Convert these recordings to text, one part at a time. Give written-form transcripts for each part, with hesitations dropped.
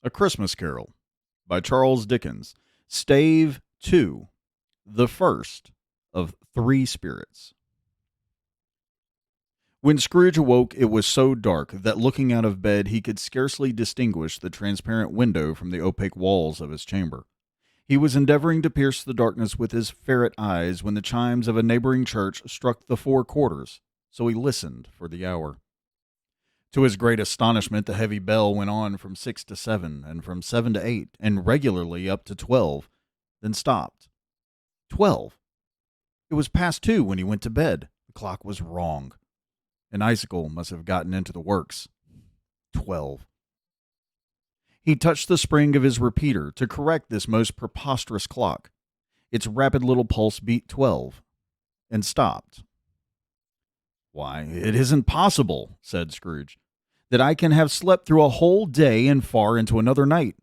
A Christmas Carol by Charles Dickens. Stave 2, the first of three spirits. When Scrooge awoke, it was so dark that looking out of bed he could scarcely distinguish the transparent window from the opaque walls of his chamber. He was endeavoring to pierce the darkness with his ferret eyes when the chimes of a neighboring church struck the 4 quarters, so he listened for the hour. To his great astonishment, the heavy bell went on from 6 to 7, and from 7 to 8, and regularly up to 12, then stopped. 12! It was past 2 when he went to bed. The clock was wrong. An icicle must have gotten into the works. 12. He touched the spring of his repeater to correct this most preposterous clock. Its rapid little pulse beat 12, and stopped. "Why, it isn't possible," said Scrooge, "that I can have slept through a whole day and far into another night.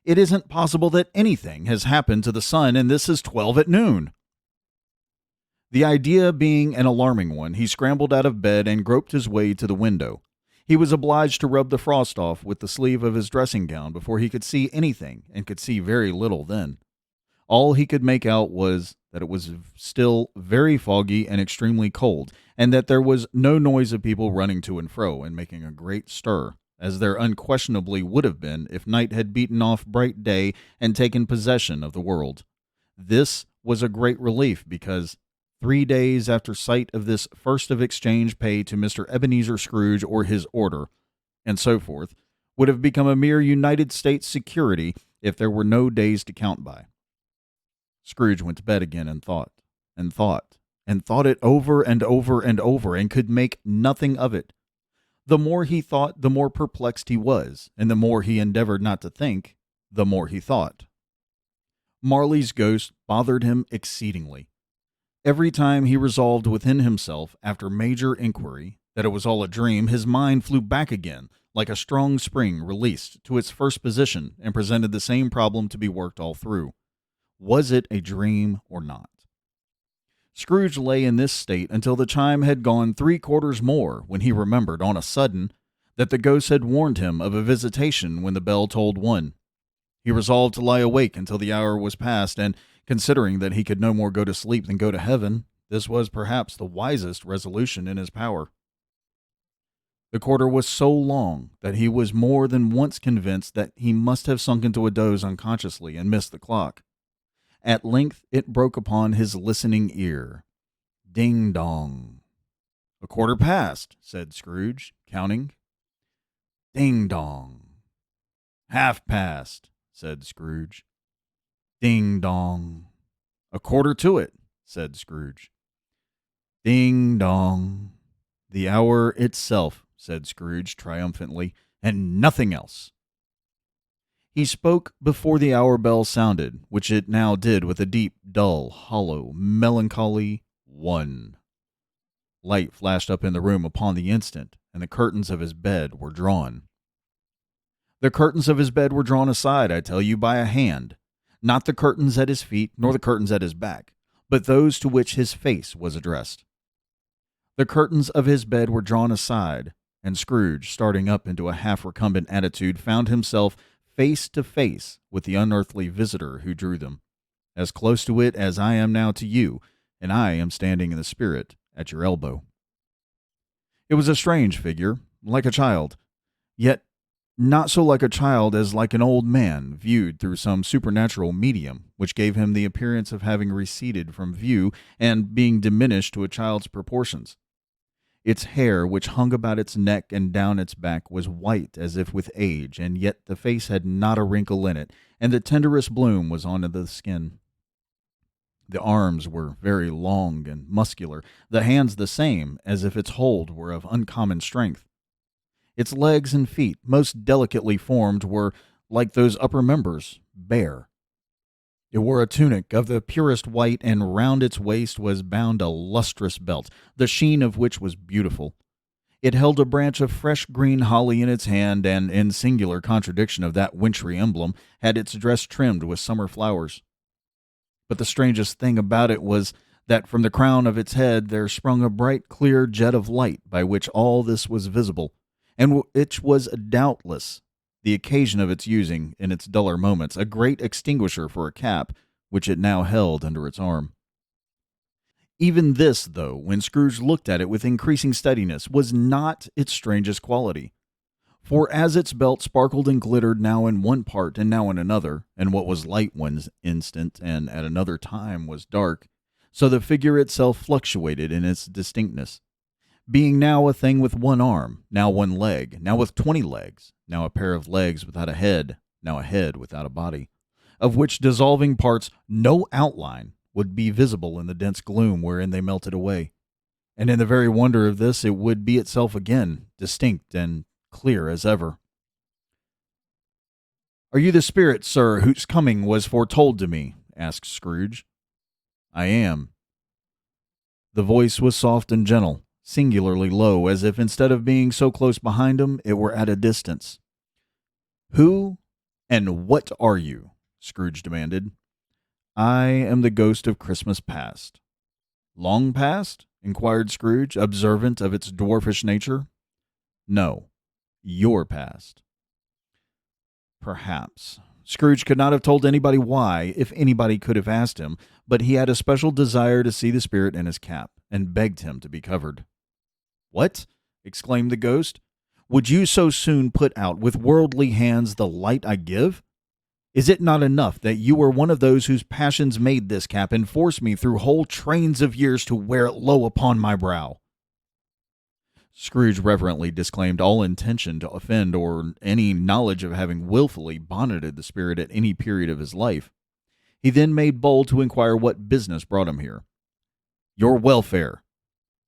It isn't possible that anything has happened to the sun, and this is 12 at noon." The idea being an alarming one, he scrambled out of bed and groped his way to the window. He was obliged to rub the frost off with the sleeve of his dressing gown before he could see anything, and could see very little then. All he could make out was that it was still very foggy and extremely cold, and that there was no noise of people running to and fro and making a great stir, as there unquestionably would have been if night had beaten off bright day and taken possession of the world. This was a great relief, because 3 days after sight of this first of exchange pay to Mr. Ebenezer Scrooge or his order, and so forth, would have become a mere United States security if there were no days to count by. Scrooge went to bed again and thought, and thought, and thought it over and over and over, and could make nothing of it. The more he thought, the more perplexed he was, and the more he endeavored not to think, the more he thought. Marley's ghost bothered him exceedingly. Every time he resolved within himself, after major inquiry, that it was all a dream, his mind flew back again, like a strong spring released, to its first position, and presented the same problem to be worked all through. Was it a dream or not? Scrooge lay in this state until the chime had gone 3 quarters more, when he remembered, on a sudden, that the ghost had warned him of a visitation when the bell tolled 1. He resolved to lie awake until the hour was past, and, considering that he could no more go to sleep than go to heaven, this was perhaps the wisest resolution in his power. The quarter was so long that he was more than once convinced that he must have sunk into a doze unconsciously and missed the clock. At length it broke upon his listening ear. Ding-dong. "A quarter past," said Scrooge, counting. Ding-dong. "Half-past," said Scrooge. Ding-dong. "A quarter to it," said Scrooge. Ding-dong. "The hour itself," said Scrooge triumphantly, "and nothing else." He spoke before the hour bell sounded, which it now did with a deep, dull, hollow, melancholy 1. Light flashed up in the room upon the instant, and the curtains of his bed were drawn. The curtains of his bed were drawn aside, I tell you, by a hand. Not the curtains at his feet, nor the curtains at his back, but those to which his face was addressed. The curtains of his bed were drawn aside, and Scrooge, starting up into a half-recumbent attitude, found himself face to face with the unearthly visitor who drew them, as close to it as I am now to you, and I am standing in the spirit at your elbow. It was a strange figure, like a child, yet not so like a child as like an old man viewed through some supernatural medium, which gave him the appearance of having receded from view and being diminished to a child's proportions. Its hair, which hung about its neck and down its back, was white as if with age, and yet the face had not a wrinkle in it, and the tenderest bloom was on the skin. The arms were very long and muscular, the hands the same, as if its hold were of uncommon strength. Its legs and feet, most delicately formed, were, like those upper members, bare. It wore a tunic of the purest white, and round its waist was bound a lustrous belt, the sheen of which was beautiful. It held a branch of fresh green holly in its hand, and, in singular contradiction of that wintry emblem, had its dress trimmed with summer flowers. But the strangest thing about it was that from the crown of its head there sprung a bright, clear jet of light by which all this was visible, and which was doubtless the occasion of its using, in its duller moments, a great extinguisher for a cap, which it now held under its arm. Even this, though, when Scrooge looked at it with increasing steadiness, was not its strangest quality. For as its belt sparkled and glittered now in one part and now in another, and what was light one instant and at another time was dark, so the figure itself fluctuated in its distinctness, being now a thing with one arm, now one leg, now with 20 legs, now a pair of legs without a head, now a head without a body, of which dissolving parts no outline would be visible in the dense gloom wherein they melted away. And in the very wonder of this, it would be itself again, distinct and clear as ever. "Are you the spirit, sir, whose coming was foretold to me?" asked Scrooge. "I am." The voice was soft and gentle, singularly low, as if instead of being so close behind him, it were at a distance. "Who and what are you?" Scrooge demanded. "I am the ghost of Christmas past." "Long past?" inquired Scrooge, observant of its dwarfish nature. "No, your past." Perhaps. Scrooge could not have told anybody why, if anybody could have asked him, but he had a special desire to see the spirit in his cap, and begged him to be covered. "What?" exclaimed the ghost. "Would you so soon put out with worldly hands the light I give? Is it not enough that you were one of those whose passions made this cap and forced me through whole trains of years to wear it low upon my brow?" Scrooge reverently disclaimed all intention to offend or any knowledge of having willfully bonneted the spirit at any period of his life. He then made bold to inquire what business brought him here. "Your welfare,"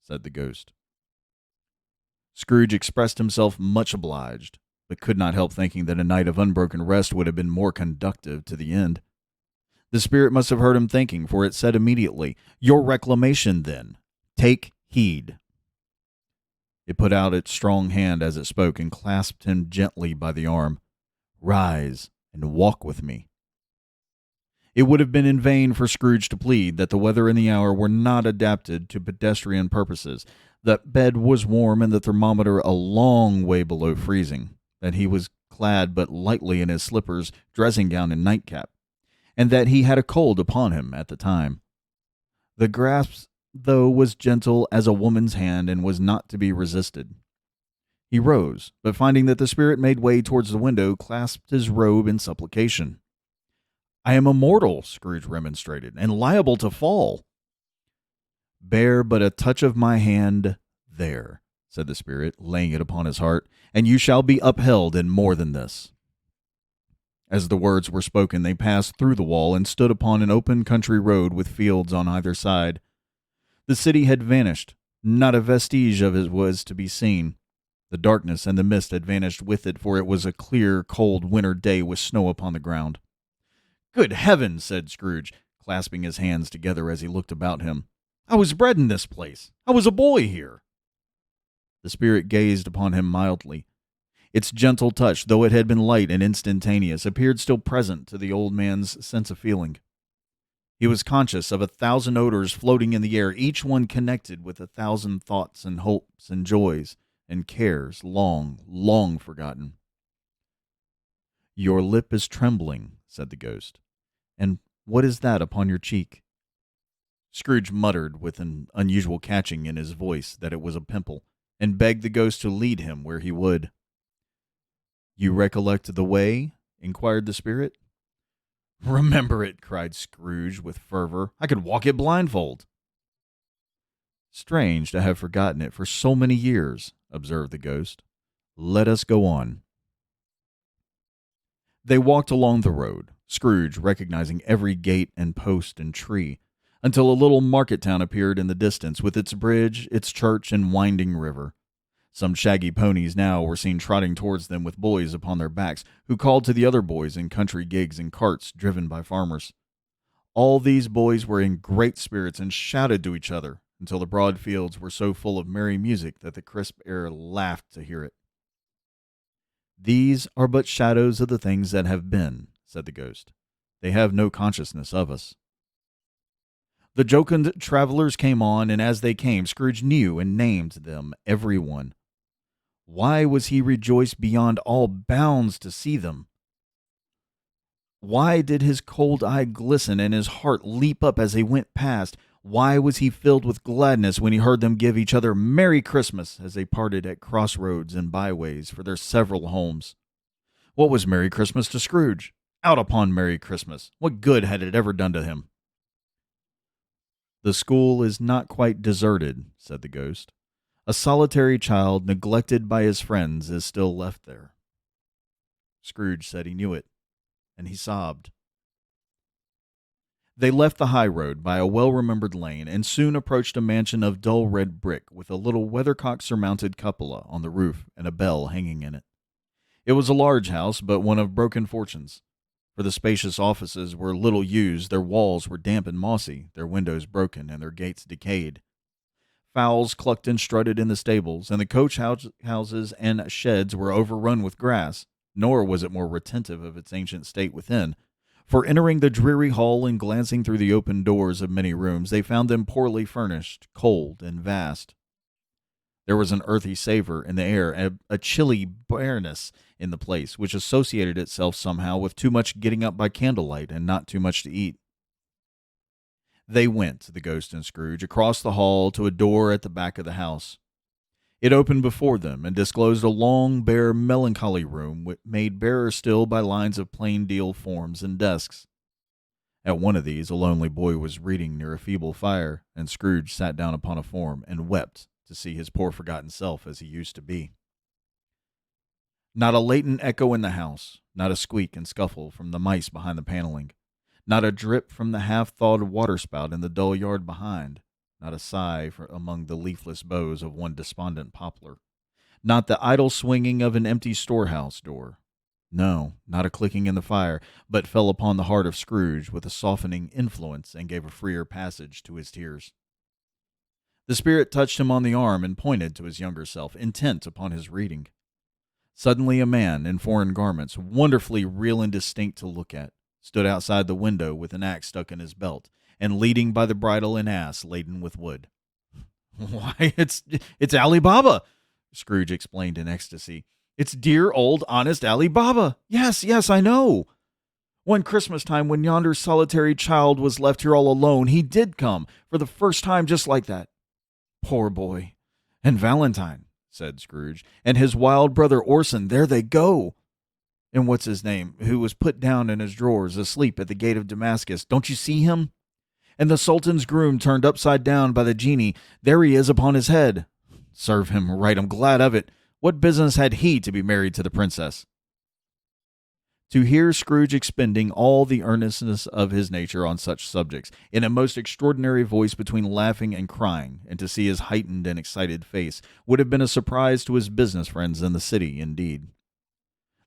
said the ghost. Scrooge expressed himself much obliged, but could not help thinking that a night of unbroken rest would have been more conducive to the end. The spirit must have heard him thinking, for it said immediately, "Your reclamation, then. Take heed." It put out its strong hand as it spoke and clasped him gently by the arm. "Rise and walk with me." It would have been in vain for Scrooge to plead that the weather and the hour were not adapted to pedestrian purposes, that bed was warm and the thermometer a long way below freezing, that he was clad but lightly in his slippers, dressing gown, and nightcap, and that he had a cold upon him at the time. The grasp, though, was gentle as a woman's hand and was not to be resisted. He rose, but finding that the spirit made way towards the window, clasped his robe in supplication. "I am a mortal," Scrooge remonstrated, "and liable to fall." "Bear but a touch of my hand there," said the spirit, laying it upon his heart, "and you shall be upheld in more than this." As the words were spoken, they passed through the wall and stood upon an open country road with fields on either side. The city had vanished. Not a vestige of it was to be seen. The darkness and the mist had vanished with it, for it was a clear, cold winter day with snow upon the ground. "Good heavens!" said Scrooge, clasping his hands together as he looked about him. "I was bred in this place. I was a boy here." The spirit gazed upon him mildly. Its gentle touch, though it had been light and instantaneous, appeared still present to the old man's sense of feeling. He was conscious of 1,000 odors floating in the air, each one connected with 1,000 thoughts and hopes and joys and cares long, long forgotten. "Your lip is trembling," said the ghost. "And what is that upon your cheek?" Scrooge muttered with an unusual catching in his voice that it was a pimple, and begged the ghost to lead him where he would. "You recollect the way?" inquired the spirit. "Remember it!" cried Scrooge with fervor. "I could walk it blindfold." "Strange to have forgotten it for so many years," observed the ghost. "Let us go on." They walked along the road, Scrooge recognizing every gate and post and tree, until a little market town appeared in the distance, with its bridge, its church, and winding river. Some shaggy ponies now were seen trotting towards them with boys upon their backs, who called to the other boys in country gigs and carts driven by farmers. All these boys were in great spirits and shouted to each other until the broad fields were so full of merry music that the crisp air laughed to hear it. "These are but shadows of the things that have been," said the ghost. "They have no consciousness of us." The jocund travelers came on, and as they came, Scrooge knew and named them, every one. Why was he rejoiced beyond all bounds to see them? Why did his cold eye glisten and his heart leap up as they went past? Why was he filled with gladness when he heard them give each other Merry Christmas as they parted at crossroads and byways for their several homes? What was Merry Christmas to Scrooge? Out upon Merry Christmas! What good had it ever done to him? The school is not quite deserted, said the ghost. A solitary child, neglected by his friends, is still left there. Scrooge said he knew it, and he sobbed. They left the high road by a well-remembered lane and soon approached a mansion of dull red brick with a little weathercock-surmounted cupola on the roof and a bell hanging in it. It was a large house, but one of broken fortunes. For the spacious offices were little used, their walls were damp and mossy, their windows broken, and their gates decayed. Fowls clucked and strutted in the stables, and the coach houses and sheds were overrun with grass, nor was it more retentive of its ancient state within. For entering the dreary hall and glancing through the open doors of many rooms, they found them poorly furnished, cold, and vast. There was an earthy savor in the air, a chilly bareness in the place, which associated itself somehow with too much getting up by candlelight and not too much to eat. They went, the ghost and Scrooge, across the hall to a door at the back of the house. It opened before them and disclosed a long, bare, melancholy room, made barer still by lines of plain deal forms and desks. At one of these, a lonely boy was reading near a feeble fire, and Scrooge sat down upon a form and wept to see his poor forgotten self as he used to be. Not a latent echo in the house, not a squeak and scuffle from the mice behind the paneling, not a drip from the half-thawed waterspout in the dull yard behind, not a sigh among the leafless boughs of one despondent poplar, not the idle swinging of an empty storehouse door. No, not a clicking in the fire, but fell upon the heart of Scrooge with a softening influence and gave a freer passage to his tears. The spirit touched him on the arm and pointed to his younger self, intent upon his reading. Suddenly a man in foreign garments, wonderfully real and distinct to look at, stood outside the window with an axe stuck in his belt, and leading by the bridle an ass laden with wood. "Why, it's Ali Baba," Scrooge explained in ecstasy. "It's dear old honest Ali Baba. Yes, I know. One Christmas time when yonder solitary child was left here all alone, he did come, for the first time just like that. Poor boy. And Valentine," said Scrooge, "and his wild brother Orson, there they go. And what's his name, who was put down in his drawers, asleep at the gate of Damascus, don't you see him? And the Sultan's groom turned upside down by the genie, there he is upon his head. Serve him right, I'm glad of it. What business had he to be married to the princess?" To hear Scrooge expending all the earnestness of his nature on such subjects, in a most extraordinary voice between laughing and crying, and to see his heightened and excited face, would have been a surprise to his business friends in the city, indeed.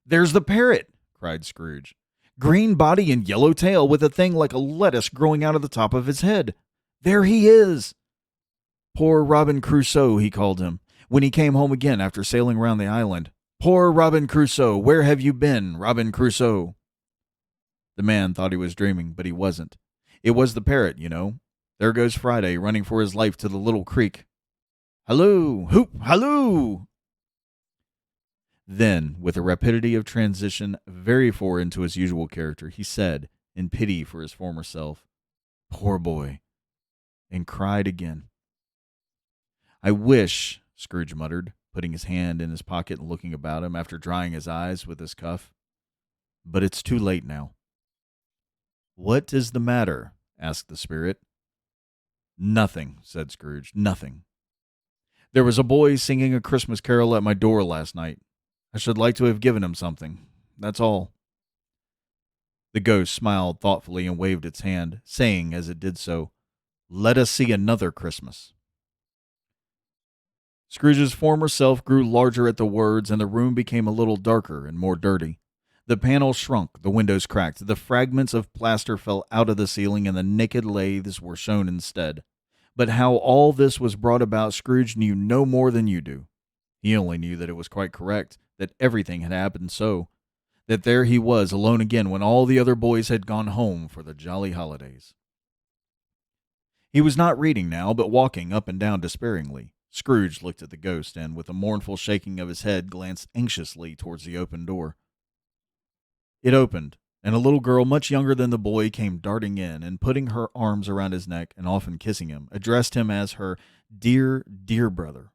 "There's the parrot!" cried Scrooge. "Green body and yellow tail, with a thing like a lettuce growing out of the top of his head. There he is! Poor Robin Crusoe, he called him, when he came home again after sailing round the island. Poor Robin Crusoe, where have you been, Robin Crusoe?" The man thought he was dreaming, but he wasn't. It was the parrot, you know. There goes Friday, running for his life to the little creek. Halloo! Hoop! Halloo! Then, with a rapidity of transition very foreign to his usual character, he said, in pity for his former self, "Poor boy," and cried again. "I wish," Scrooge muttered, putting his hand in his pocket and looking about him after drying his eyes with his cuff. "But it's too late now." "What is the matter?" asked the spirit. "Nothing," said Scrooge, "nothing. There was a boy singing a Christmas carol at my door last night. I should like to have given him something. That's all." The ghost smiled thoughtfully and waved its hand, saying as it did so, "Let us see another Christmas." Scrooge's former self grew larger at the words, and the room became a little darker and more dirty. The panels shrunk, the windows cracked, the fragments of plaster fell out of the ceiling, and the naked laths were shown instead. But how all this was brought about, Scrooge knew no more than you do. He only knew that it was quite correct, that everything had happened so, that there he was alone again when all the other boys had gone home for the jolly holidays. He was not reading now, but walking up and down despairingly. Scrooge looked at the ghost and, with a mournful shaking of his head, glanced anxiously towards the open door. It opened, and a little girl much younger than the boy came darting in, and putting her arms around his neck and often kissing him, addressed him as her dear, dear brother.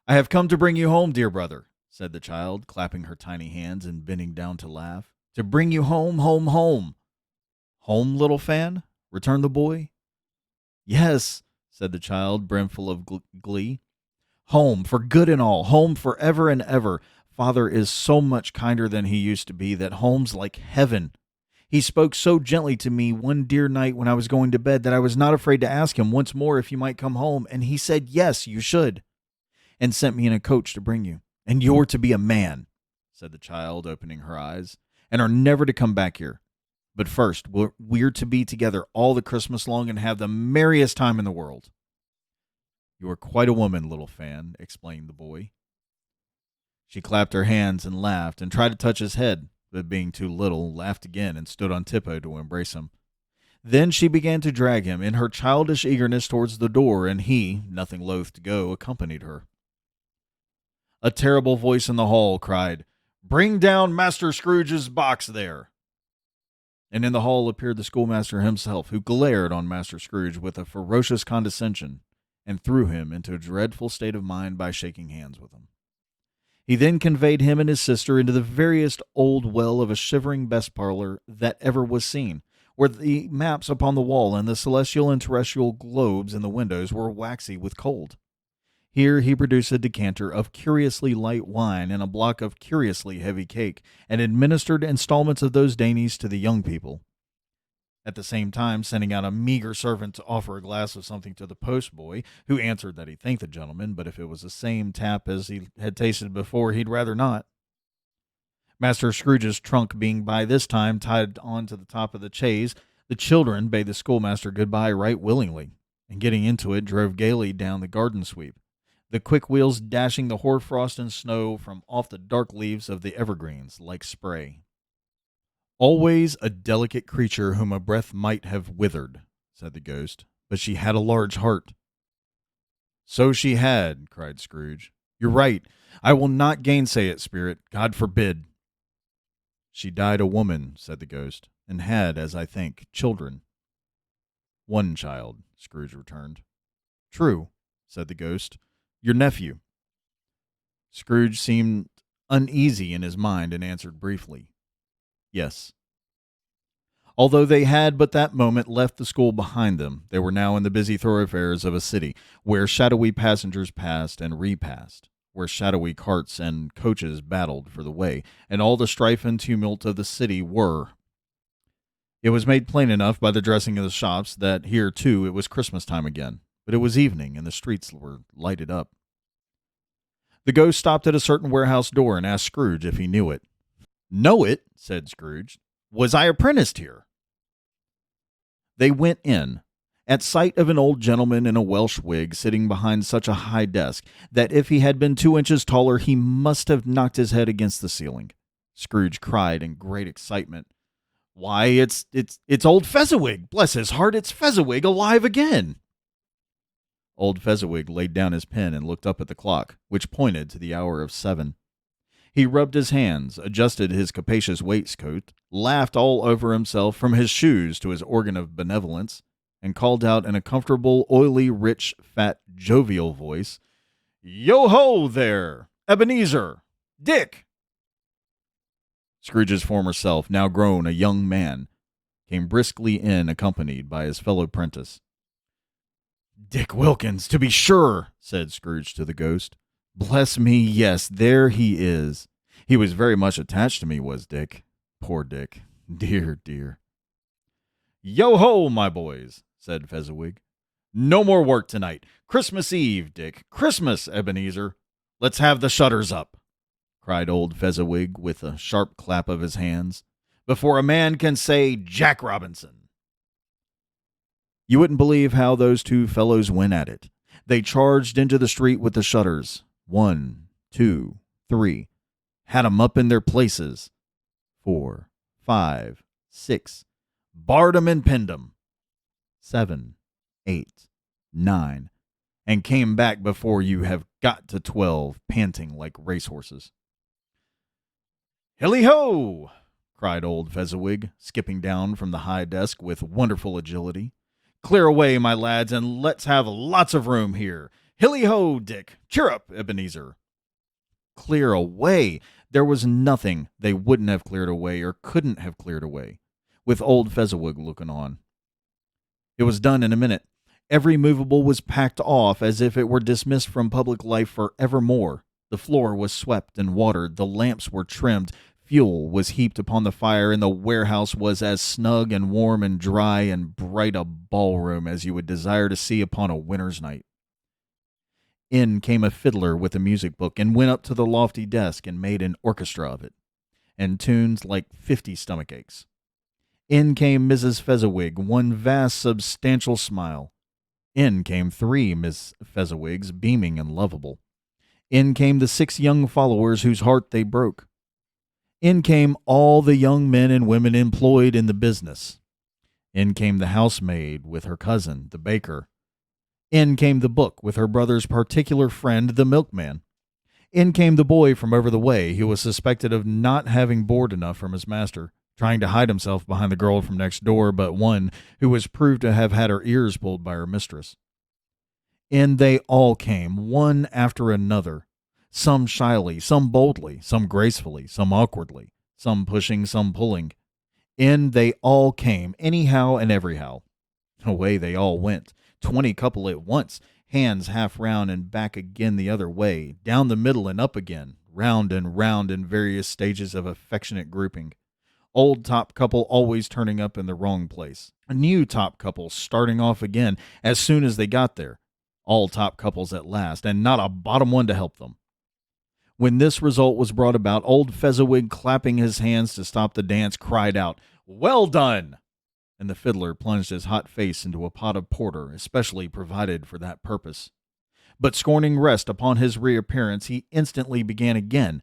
"I have come to bring you home, dear brother," said the child, clapping her tiny hands and bending down to laugh. "To bring you home, home, home." "Home, little Fan?" returned the boy. "Yes," said the child, brimful of glee. "Home, for good and all, home forever and ever. Father is so much kinder than he used to be that home's like heaven. He spoke so gently to me one dear night when I was going to bed that I was not afraid to ask him once more if you might come home, and he said yes, you should, and sent me in a coach to bring you. And you're to be a man," said the child, opening her eyes, "and are never to come back here. But first, we're to be together all the Christmas long and have the merriest time in the world." "You are quite a woman, little Fan," explained the boy. She clapped her hands and laughed and tried to touch his head, but being too little, laughed again and stood on tiptoe to embrace him. Then she began to drag him in her childish eagerness towards the door, and he, nothing loath to go, accompanied her. A terrible voice in the hall cried, "Bring down Master Scrooge's box there!" And in the hall appeared the schoolmaster himself, who glared on Master Scrooge with a ferocious condescension, and threw him into a dreadful state of mind by shaking hands with him. He then conveyed him and his sister into the veriest old well of a shivering best parlor that ever was seen, where the maps upon the wall and the celestial and terrestrial globes in the windows were waxy with cold. Here he produced a decanter of curiously light wine and a block of curiously heavy cake, and administered installments of those dainties to the young people, at the same time sending out a meager servant to offer a glass of something to the postboy, who answered that he thanked the gentleman, but if it was the same tap as he had tasted before, he'd rather not. Master Scrooge's trunk being by this time tied on to the top of the chaise, the children bade the schoolmaster good-bye right willingly, and getting into it, drove gaily down the garden sweep, the quick wheels dashing the hoar-frost and snow from off the dark leaves of the evergreens like spray. "Always a delicate creature whom a breath might have withered," said the ghost, "but she had a large heart." "So she had," cried Scrooge. "You're right. I will not gainsay it, spirit. God forbid." "She died a woman," said the ghost, "and had, as I think, children." "One child," Scrooge returned. "True," said the ghost. "Your nephew." Scrooge seemed uneasy in his mind and answered briefly, "Yes." Although they had but that moment left the school behind them, they were now in the busy thoroughfares of a city, where shadowy passengers passed and repassed, where shadowy carts and coaches battled for the way, and all the strife and tumult of the city were. It was made plain enough by the dressing of the shops that here, too, it was Christmas time again, but it was evening, and the streets were lighted up. The ghost stopped at a certain warehouse door and asked Scrooge if he knew it. "Know it?" said Scrooge. "Was I apprenticed here?" They went in, at sight of an old gentleman in a Welsh wig sitting behind such a high desk that if he had been 2 inches taller he must have knocked his head against the ceiling. Scrooge cried in great excitement, "Why, it's old Fezziwig! Bless his heart, it's Fezziwig alive again!" Old Fezziwig laid down his pen and looked up at the clock, which pointed to the hour of 7. He rubbed his hands, adjusted his capacious waistcoat, laughed all over himself from his shoes to his organ of benevolence, and called out in a comfortable, oily, rich, fat, jovial voice, "Yo-ho there! Ebenezer! Dick!" Scrooge's former self, now grown a young man, came briskly in accompanied by his fellow prentice. "Dick Wilkins, to be sure," said Scrooge to the ghost. "Bless me, yes, there he is. He was very much attached to me, was Dick. Poor Dick. Dear, dear." "Yo-ho, my boys," said Fezziwig. "No more work tonight. Christmas Eve, Dick. Christmas, Ebenezer. Let's have the shutters up," cried old Fezziwig with a sharp clap of his hands, "before a man can say Jack Robinson." You wouldn't believe how those two fellows went at it. They charged into the street with the shutters. 1, 2, 3. Had 'em up in their places. 4, 5, 6. Barred 'em and pinned 'em. 7, 8, 9. and came back before you have got to 12, panting like racehorses. Hilly-ho! Cried old Fezziwig, skipping down from the high desk with wonderful agility. Clear away, my lads, and let's have lots of room here. Hilly-ho, Dick! Cheer up, Ebenezer! Clear away! There was nothing they wouldn't have cleared away or couldn't have cleared away, with old Fezziwig looking on. It was done in a minute. Every movable was packed off as if it were dismissed from public life for evermore. The floor was swept and watered, the lamps were trimmed, fuel was heaped upon the fire, and the warehouse was as snug and warm and dry and bright a ballroom as you would desire to see upon a winter's night. In came a fiddler with a music book and went up to the lofty desk and made an orchestra of it, and tunes like 50 stomach aches. In came Mrs. Fezziwig, one vast substantial smile. In came 3 Miss Fezziwigs, beaming and lovable. In came the 6 young followers whose heart they broke. In came all the young men and women employed in the business. In came the housemaid with her cousin, the baker. In came the book with her brother's particular friend, the milkman. In came the boy from over the way, who was suspected of not having board enough from his master, trying to hide himself behind the girl from next door, but one who was proved to have had her ears pulled by her mistress. In they all came, one after another, some shyly, some boldly, some gracefully, some awkwardly, some pushing, some pulling. In they all came, anyhow and everyhow. Away they all went, 20 couple at once, hands half round and back again the other way, down the middle and up again, round and round in various stages of affectionate grouping. Old top couple always turning up in the wrong place. A new top couple starting off again as soon as they got there. All top couples at last, and not a bottom one to help them. When this result was brought about, old Fezziwig, clapping his hands to stop the dance, cried out, "Well done!" And the fiddler plunged his hot face into a pot of porter, especially provided for that purpose. But scorning rest upon his reappearance, he instantly began again,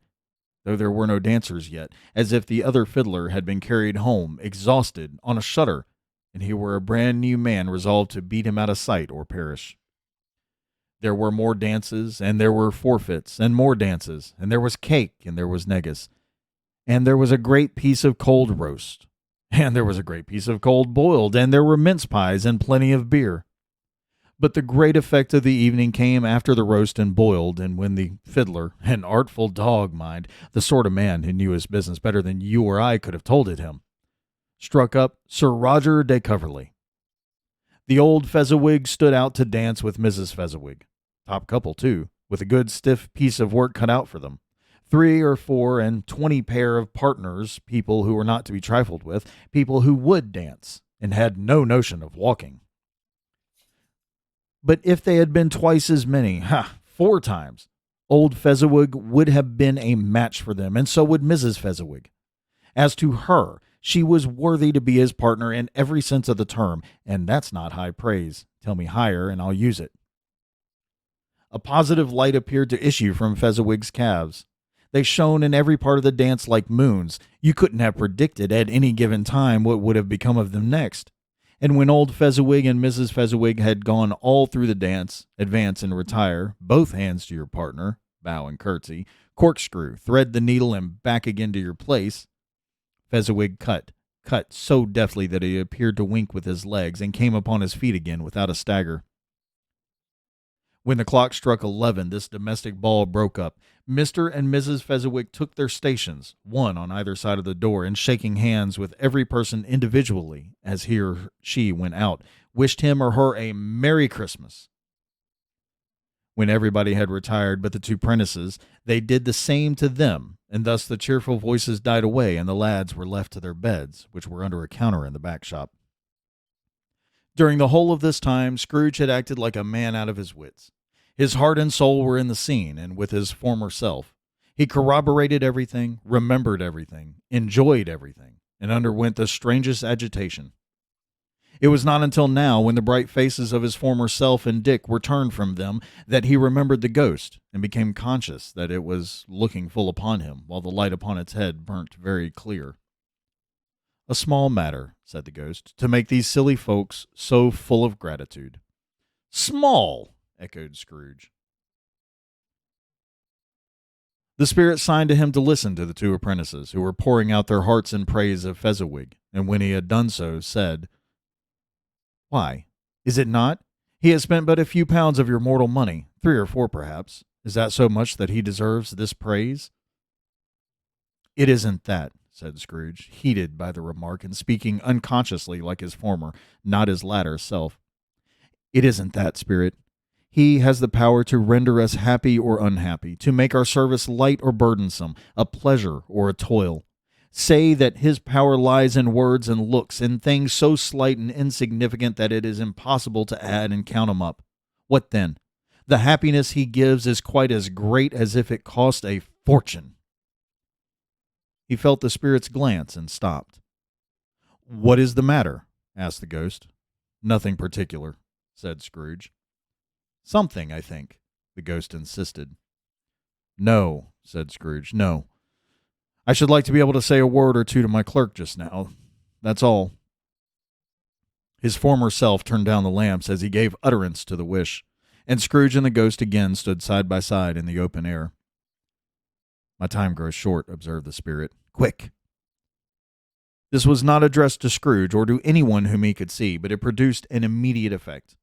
though there were no dancers yet, as if the other fiddler had been carried home, exhausted, on a shutter, and he were a brand new man resolved to beat him out of sight or perish. There were more dances, and there were forfeits, and more dances, and there was cake, and there was negus, and there was a great piece of cold roast, and there was a great piece of cold boiled, and there were mince pies and plenty of beer. But the great effect of the evening came after the roast and boiled, and when the fiddler, an artful dog, mind, the sort of man who knew his business better than you or I could have told it him, struck up Sir Roger de Coverley. The old Fezziwig stood out to dance with Mrs. Fezziwig. Top couple, too, with a good stiff piece of work cut out for them. 3 or 4 and 20 pair of partners, people who were not to be trifled with, people who would dance, and had no notion of walking. But if they had been twice as many, 4 times, old Fezziwig would have been a match for them, and so would Mrs. Fezziwig. As to her, she was worthy to be his partner in every sense of the term, and that's not high praise. Tell me higher, and I'll use it. A positive light appeared to issue from Fezziwig's calves. They shone in every part of the dance like moons. You couldn't have predicted at any given time what would have become of them next. And when old Fezziwig and Mrs. Fezziwig had gone all through the dance, advance and retire, both hands to your partner, bow and curtsy, corkscrew, thread the needle, and back again to your place, Fezziwig cut so deftly that he appeared to wink with his legs, and came upon his feet again without a stagger. When the clock struck 11, this domestic ball broke up. Mr. and Mrs. Fezziwig took their stations, one on either side of the door, and shaking hands with every person individually as he or she went out, wished him or her a Merry Christmas. When everybody had retired but the 2 prentices, they did the same to them, and thus the cheerful voices died away, and the lads were left to their beds, which were under a counter in the back shop. During the whole of this time, Scrooge had acted like a man out of his wits. His heart and soul were in the scene, and with his former self. He corroborated everything, remembered everything, enjoyed everything, and underwent the strangest agitation. It was not until now, when the bright faces of his former self and Dick were turned from them, that he remembered the ghost, and became conscious that it was looking full upon him, while the light upon its head burnt very clear. "A small matter," said the ghost, "to make these silly folks so full of gratitude." "Small!" echoed Scrooge. The spirit signed to him to listen to the two apprentices, who were pouring out their hearts in praise of Fezziwig, and when he had done so, said, "Why, is it not? He has spent but a few pounds of your mortal money, 3 or 4 perhaps. Is that so much that he deserves this praise?" "It isn't that," said Scrooge, heated by the remark, and speaking unconsciously like his former, not his latter self. "It isn't that, spirit. He has the power to render us happy or unhappy, to make our service light or burdensome, a pleasure or a toil. Say that his power lies in words and looks, in things so slight and insignificant that it is impossible to add and count 'em up. What then? The happiness he gives is quite as great as if it cost a fortune." He felt the spirit's glance and stopped. "What is the matter?" asked the ghost. "Nothing particular," said Scrooge. "Something, I think," the ghost insisted. "No," said Scrooge, "no. I should like to be able to say a word or two to my clerk just now. That's all." His former self turned down the lamps as he gave utterance to the wish, and Scrooge and the ghost again stood side by side in the open air. "My time grows short," observed the spirit. "Quick!" This was not addressed to Scrooge or to anyone whom he could see, but it produced an immediate effect.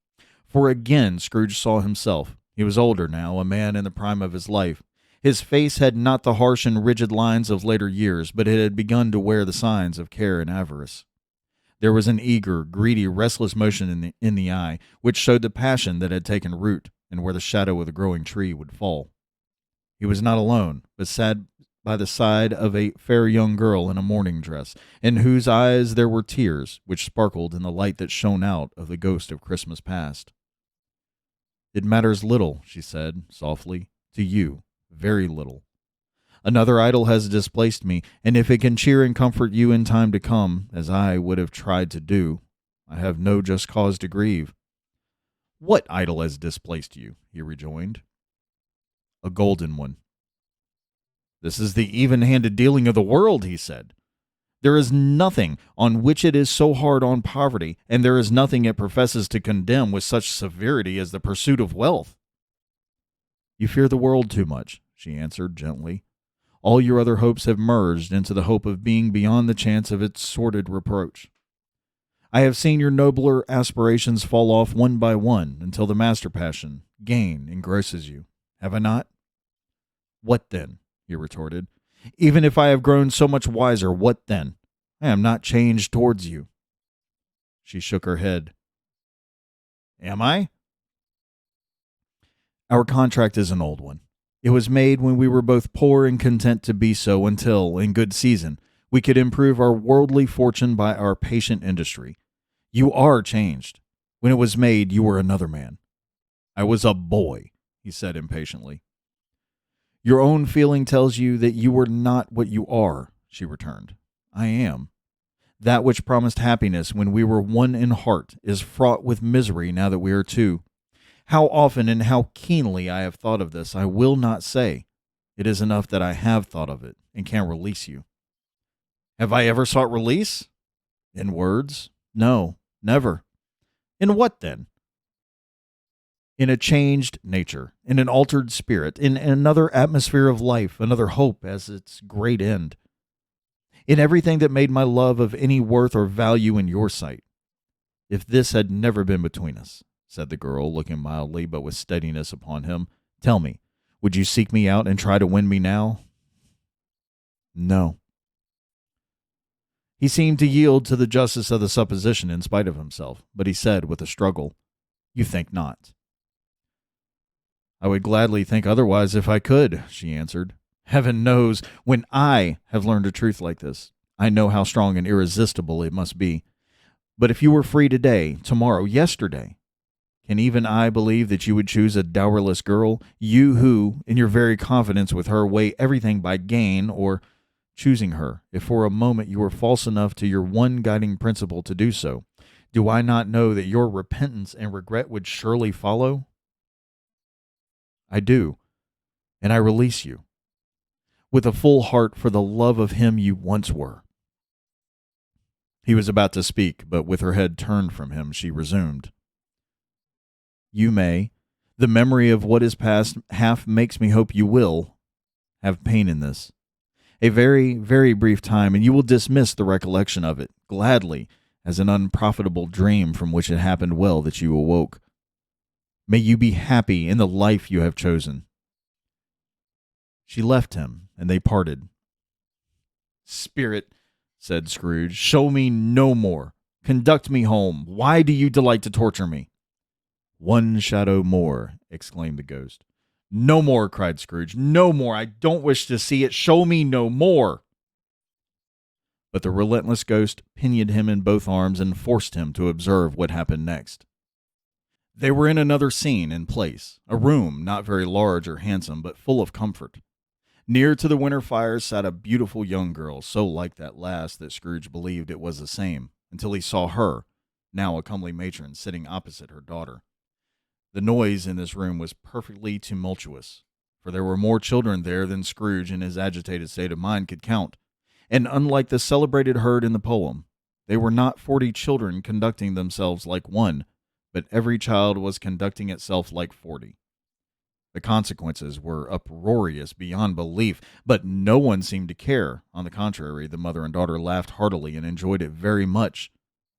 For again Scrooge saw himself. He was older now, a man in the prime of his life. His face had not the harsh and rigid lines of later years, but it had begun to wear the signs of care and avarice. There was an eager, greedy, restless motion in the eye, which showed the passion that had taken root, and where the shadow of the growing tree would fall. He was not alone, but sat by the side of a fair young girl in a mourning dress, in whose eyes there were tears, which sparkled in the light that shone out of the ghost of Christmas past. "It matters little," she said, softly, "to you, very little. Another idol has displaced me, and if it can cheer and comfort you in time to come, as I would have tried to do, I have no just cause to grieve." "What idol has displaced you?" he rejoined. "A golden one." "This is the even-handed dealing of the world," he said. "There is nothing on which it is so hard on poverty, and there is nothing it professes to condemn with such severity as the pursuit of wealth." "You fear the world too much," she answered gently. "All your other hopes have merged into the hope of being beyond the chance of its sordid reproach. I have seen your nobler aspirations fall off one by one until the master passion, gain, engrosses you. Have I not?" "What then?" he retorted. "Even if I have grown so much wiser, what then? I am not changed towards you." She shook her head. "Am I?" "Our contract is an old one. It was made when we were both poor and content to be so until, in good season, we could improve our worldly fortune by our patient industry. You are changed. When it was made, you were another man." "I was a boy," he said impatiently. "Your own feeling tells you that you were not what you are," she returned. "I am. That which promised happiness when we were one in heart is fraught with misery now that we are two. How often and how keenly I have thought of this, I will not say. It is enough that I have thought of it and can release you." "Have I ever sought release?" "In words? No, never." "In what then?" "In a changed nature, in an altered spirit, in another atmosphere of life, another hope as its great end. In everything that made my love of any worth or value in your sight. If this had never been between us," said the girl, looking mildly but with steadiness upon him, "tell me, would you seek me out and try to win me now?" "No." He seemed to yield to the justice of the supposition in spite of himself, but he said with a struggle, "You think not." "I would gladly think otherwise if I could," she answered. "Heaven knows, when I have learned a truth like this, I know how strong and irresistible it must be. But if you were free today, tomorrow, yesterday, can even I believe that you would choose a dowerless girl, you who, in your very confidence with her, weigh everything by gain, or, choosing her, if for a moment you were false enough to your one guiding principle to do so, do I not know that your repentance and regret would surely follow?" "I do, and I release you, with a full heart for the love of him you once were." He was about to speak, but with her head turned from him, she resumed, "You may. The memory of what is past half makes me hope you will have pain in this. A very, very brief time, and you will dismiss the recollection of it, gladly, as an unprofitable dream from which it happened well that you awoke. May you be happy in the life you have chosen. She left him, and they parted. Spirit, said Scrooge, show me no more. Conduct me home. Why do you delight to torture me? One shadow more, exclaimed the ghost. No more, cried Scrooge. No more. I don't wish to see it. Show me no more. But the relentless ghost pinioned him in both arms and forced him to observe what happened next. They were in another scene and place, a room not very large or handsome, but full of comfort. Near to the winter fire sat a beautiful young girl, so like that last that Scrooge believed it was the same, until he saw her, now a comely matron, sitting opposite her daughter. The noise in this room was perfectly tumultuous, for there were more children there than Scrooge in his agitated state of mind could count, and unlike the celebrated herd in the poem, they were not 40 children conducting themselves like one, but every child was conducting itself like 40. The consequences were uproarious beyond belief, but no one seemed to care. On the contrary, the mother and daughter laughed heartily and enjoyed it very much,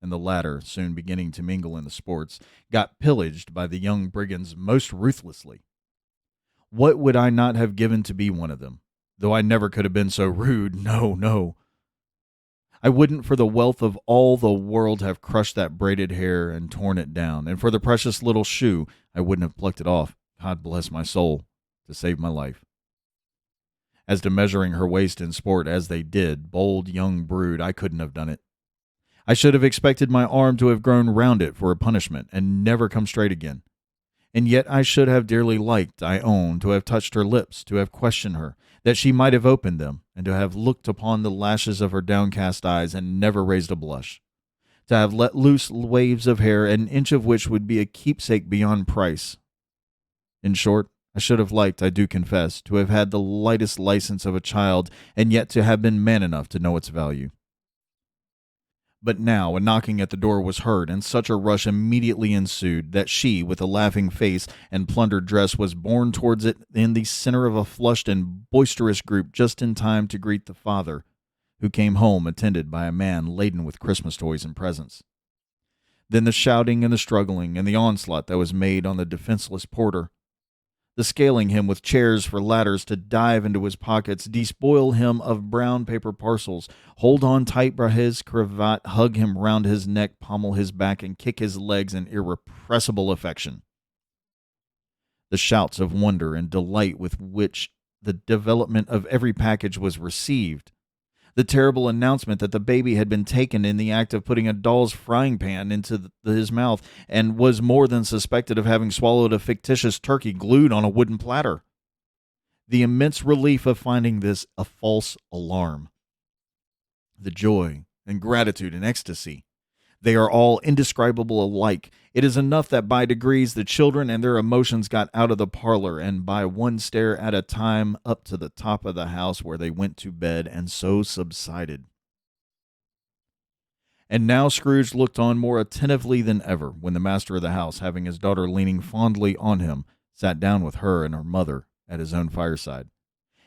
and the latter, soon beginning to mingle in the sports, got pillaged by the young brigands most ruthlessly. What would I not have given to be one of them, though I never could have been so rude? No, no. I wouldn't for the wealth of all the world have crushed that braided hair and torn it down, and for the precious little shoe I wouldn't have plucked it off, God bless my soul, to save my life. As to measuring her waist in sport as they did, bold young brood, I couldn't have done it. I should have expected my arm to have grown round it for a punishment, and never come straight again. And yet I should have dearly liked, I own, to have touched her lips, to have questioned her, that she might have opened them, and to have looked upon the lashes of her downcast eyes, and never raised a blush. To have let loose waves of hair, an inch of which would be a keepsake beyond price. In short, I should have liked, I do confess, to have had the lightest license of a child, and yet to have been man enough to know its value. But now a knocking at the door was heard, and such a rush immediately ensued that she, with a laughing face and plundered dress, was borne towards it in the center of a flushed and boisterous group just in time to greet the father, who came home attended by a man laden with Christmas toys and presents. Then the shouting and the struggling and the onslaught that was made on the defenseless porter, the scaling him with chairs for ladders to dive into his pockets, despoil him of brown paper parcels, hold on tight by his cravat, hug him round his neck, pommel his back, and kick his legs in irrepressible affection. The shouts of wonder and delight with which the development of every package was received, the terrible announcement that the baby had been taken in the act of putting a doll's frying pan into his mouth and was more than suspected of having swallowed a fictitious turkey glued on a wooden platter. The immense relief of finding this a false alarm. The joy and gratitude and ecstasy. They are all indescribable alike. It is enough that by degrees the children and their emotions got out of the parlor, and by one stair at a time up to the top of the house where they went to bed, and so subsided. And now Scrooge looked on more attentively than ever when the master of the house, having his daughter leaning fondly on him, sat down with her and her mother at his own fireside.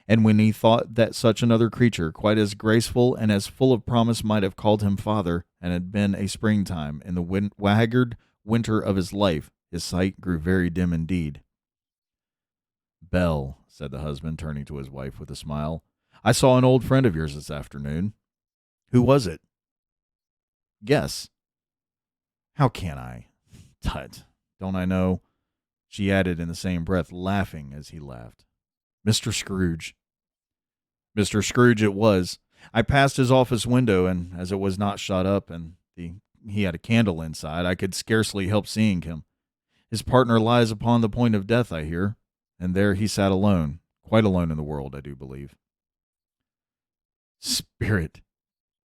And when he thought that such another creature, quite as graceful and as full of promise, might have called him father, and had been a springtime in the haggard winter of his life, his sight grew very dim indeed. Belle, said the husband, turning to his wife with a smile, I saw an old friend of yours this afternoon. Who was it? Guess. How can I? Tut, don't I know? She added in the same breath, laughing as he laughed. Mr. Scrooge. Mr. Scrooge it was. I passed his office window, and as it was not shut up, and he had a candle inside, I could scarcely help seeing him. His partner lies upon the point of death, I hear, and there he sat alone, quite alone in the world, I do believe. Spirit,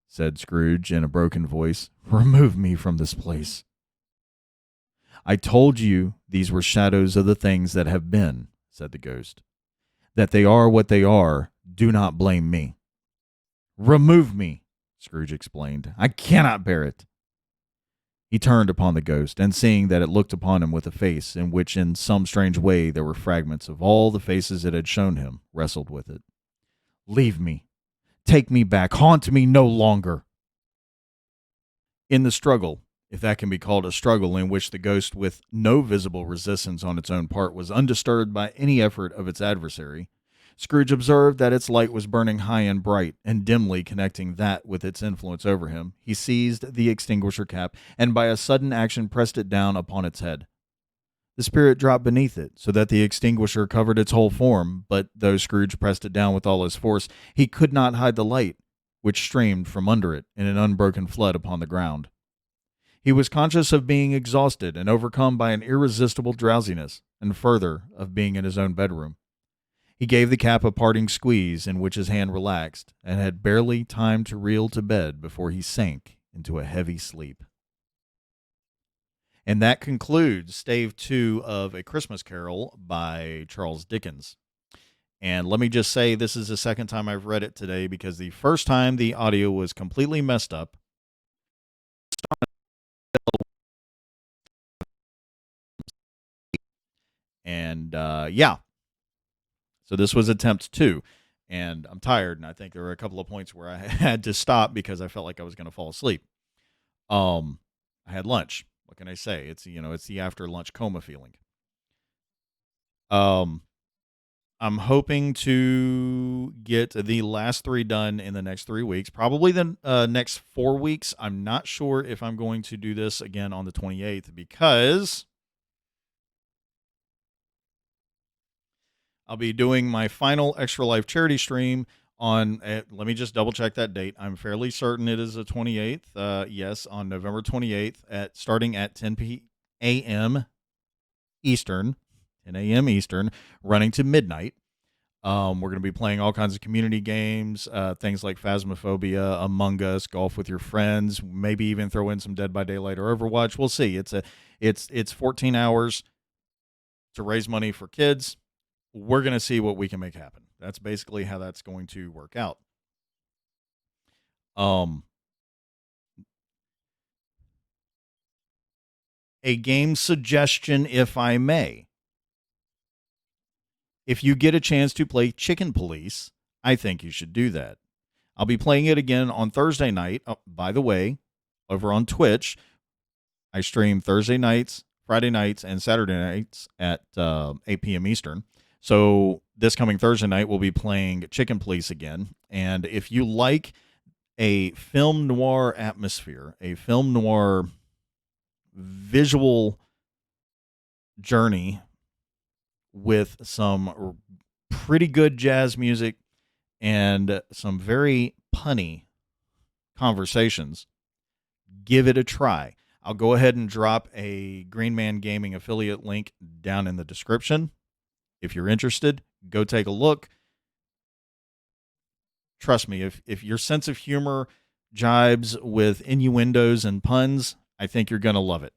said Scrooge in a broken voice, remove me from this place. I told you these were shadows of the things that have been, said the ghost. That they are what they are, do not blame me. Remove me, Scrooge explained. I cannot bear it. He turned upon the ghost, and seeing that it looked upon him with a face in which in some strange way there were fragments of all the faces it had shown him, wrestled with it. "Leave me. Take me back. Haunt me no longer." In the struggle, if that can be called a struggle, in which the ghost, with no visible resistance on its own part, was undisturbed by any effort of its adversary, Scrooge observed that its light was burning high and bright, and dimly connecting that with its influence over him, he seized the extinguisher cap, and by a sudden action pressed it down upon its head. The spirit dropped beneath it, so that the extinguisher covered its whole form, but though Scrooge pressed it down with all his force, he could not hide the light, which streamed from under it in an unbroken flood upon the ground. He was conscious of being exhausted and overcome by an irresistible drowsiness, and further, of being in his own bedroom. He gave the cap a parting squeeze, in which his hand relaxed, and had barely time to reel to bed before he sank into a heavy sleep. And that concludes Stave 2 of A Christmas Carol by Charles Dickens. And let me just say, this is the second time I've read it today, because the first time the audio was completely messed up. And yeah, so this was attempt 2. And I'm tired, and I think there were a couple of points where I had to stop because I felt like I was going to fall asleep. I had lunch. What can I say? It's the after lunch coma feeling. I'm hoping to get the last 3 done in the next 3 weeks, probably the next 4 weeks. I'm not sure if I'm going to do this again on the 28th, because I'll be doing my final Extra Life charity stream on, let me just double check that date. I'm fairly certain it is the 28th. Yes, on November 28th, starting at 10 a.m. Eastern, 10 a.m. Eastern, running to midnight. We're going to be playing all kinds of community games, things like Phasmophobia, Among Us, golf with your friends, maybe even throw in some Dead by Daylight or Overwatch. We'll see. It's 14 hours to raise money for kids. We're going to see what we can make happen. That's basically how that's going to work out. A game suggestion, if I may. If you get a chance to play Chicken Police, I think you should do that. I'll be playing it again on Thursday night. Oh, by the way, over on Twitch, I stream Thursday nights, Friday nights, and Saturday nights at 8 p.m. Eastern. So this coming Thursday night, we'll be playing Chicken Police again. And if you like a film noir atmosphere, a film noir visual journey with some pretty good jazz music and some very punny conversations, give it a try. I'll go ahead and drop a Green Man Gaming affiliate link down in the description. If you're interested, go take a look. Trust me, if your sense of humor jibes with innuendos and puns, I think you're going to love it.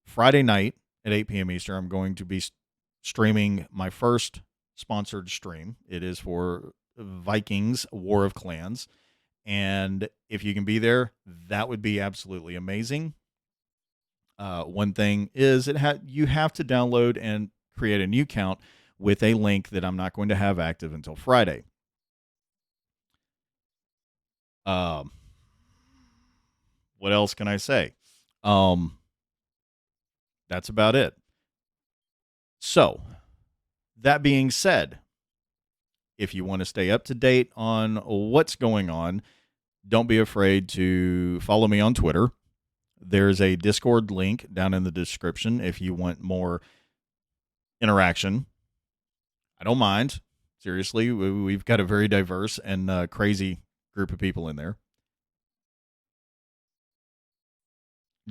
Friday night at 8 p.m. Eastern, I'm going to be streaming my first sponsored stream. It is for Vikings War of Clans. And if you can be there, that would be absolutely amazing. One thing is you have to download and create a new account with a link that I'm not going to have active until Friday. What else can I say? That's about it. So, that being said, if you want to stay up to date on what's going on, don't be afraid to follow me on Twitter. There's a Discord link down in the description if you want more interaction. I don't mind. Seriously, we've got a very diverse and crazy group of people in there.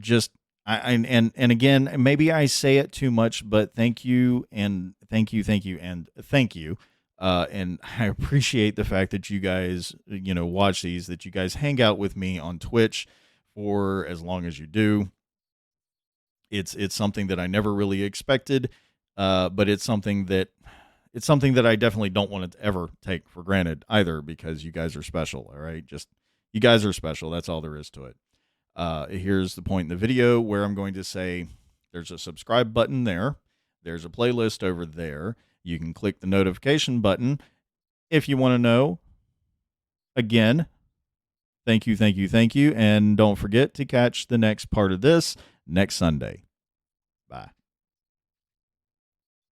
Just and again, maybe I say it too much, but thank you and thank you and thank you. And I appreciate the fact that you guys, watch these, that you guys hang out with me on Twitch for as long as you do. It's something that I never really expected, but it's something that I definitely don't want to ever take for granted either, because you guys are special. All right, just you guys are special. That's all there is to it. Here's the point in the video where I'm going to say there's a subscribe button there. There's a playlist over there. You can click the notification button if you want to know. Again, thank you, thank you, thank you. And don't forget to catch the next part of this next Sunday.